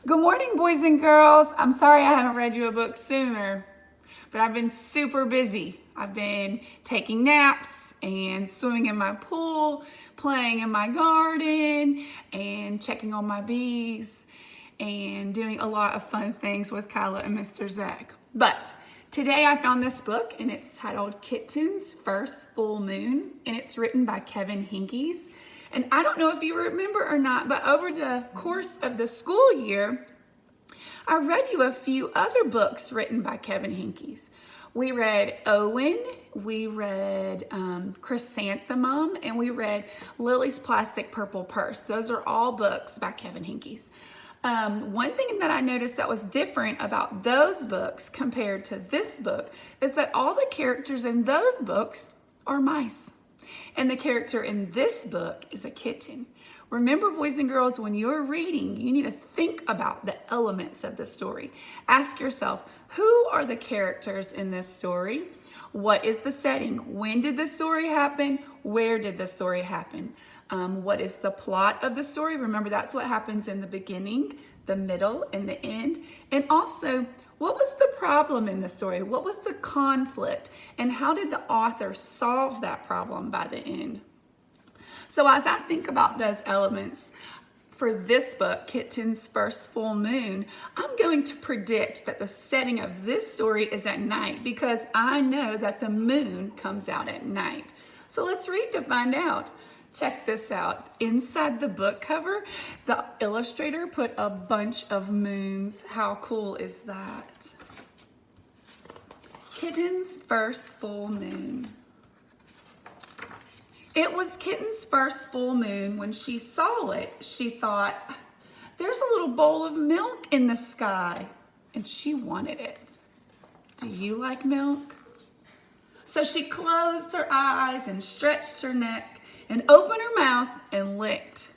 Good morning, boys and girls. I'm sorry I haven't read you a book sooner, but I've been super busy. I've been taking naps and swimming in my pool, playing in my garden, and checking on my bees, and doing a lot of fun things with Kyla and Mr. Zach. But today I found this book, and it's titled Kittens' First Full Moon, and it's written by Kevin Hinkes. And I don't know if you remember or not, but over the course of the school year, I read you a few other books written by Kevin Hinkes. We read Owen, we read Chrysanthemum, and we read Lily's Plastic Purple Purse. Those are all books by Kevin Hinkes. One thing that I noticed that was different about those books compared to this book is that all the characters in those books are mice. And the character in this book is a kitten. Remember, boys and girls, when you're reading, you need to think about the elements of the story. Ask yourself, who are the characters in this story? What is the setting? When did the story happen? Where did the story happen? What is the plot of the story? Remember, that's what happens in the beginning, the middle, and the end. And also, what was the problem in the story? What was the conflict? And how did the author solve that problem by the end? So as I think about those elements for this book, Kittens' First Full Moon, I'm going to predict that the setting of this story is at night because I know that the moon comes out at night. So let's read to find out. Check this out. Inside the book cover, the illustrator put a bunch of moons. How cool is that? Kitten's First Full Moon. It was Kitten's first full moon. When she saw it, she thought, there's a little bowl of milk in the sky, and she wanted it. Do you like milk? So she closed her eyes and stretched her neck and opened her mouth and licked.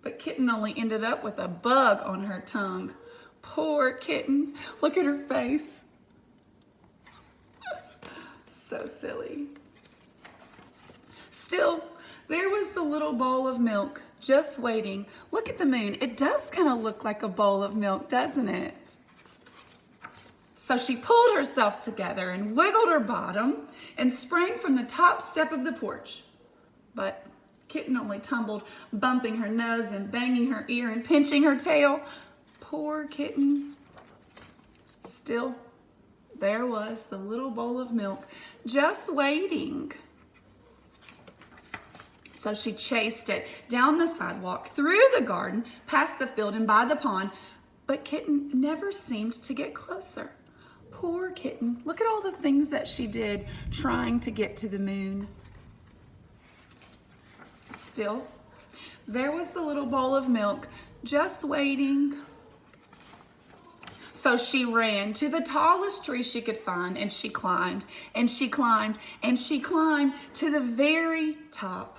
But Kitten only ended up with a bug on her tongue. Poor Kitten. Look at her face. So silly. Still, there was the little bowl of milk just waiting. Look at the moon. It does kind of look like a bowl of milk, doesn't it? So she pulled herself together and wiggled her bottom and sprang from the top step of the porch. But Kitten only tumbled, bumping her nose and banging her ear and pinching her tail. Poor Kitten. Still, there was the little bowl of milk just waiting. So she chased it down the sidewalk, through the garden, past the field and by the pond, but Kitten never seemed to get closer. Poor Kitten. Look at all the things that she did trying to get to the moon. Still, there was the little bowl of milk just waiting. So she ran to the tallest tree she could find, and she climbed, and she climbed, and she climbed to the very top.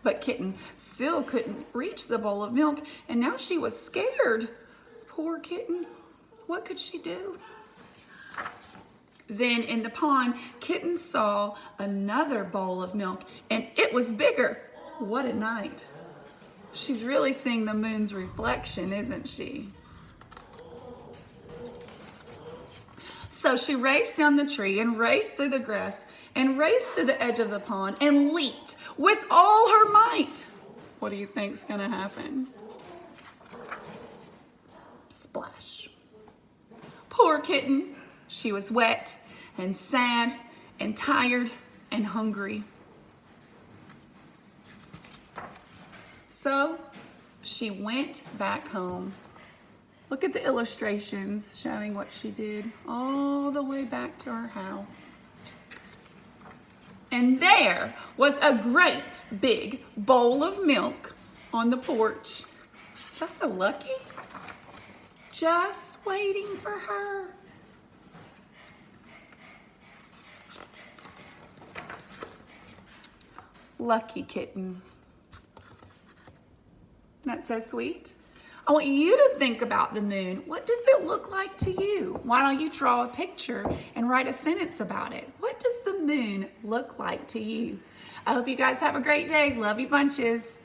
But Kitten still couldn't reach the bowl of milk, and now she was scared. Poor Kitten. What could she do? Then in the pond, Kitten saw another bowl of milk, and it was bigger. What a night. She's really seeing the moon's reflection, isn't she? So she raced down the tree and raced through the grass and raced to the edge of the pond and leaped with all her might. What do you think's gonna happen? Splash. Poor Kitten. She was wet and sad and tired and hungry. So she went back home. Look at the illustrations showing what she did all the way back to her house. And there was a great big bowl of milk on the porch. That's so lucky. Just waiting for her. Lucky Kitten. That's so sweet. I want you to think about the moon. What does it look like to you? Why don't you draw a picture and write a sentence about it? What does the moon look like to you? I hope you guys have a great day. Love you bunches.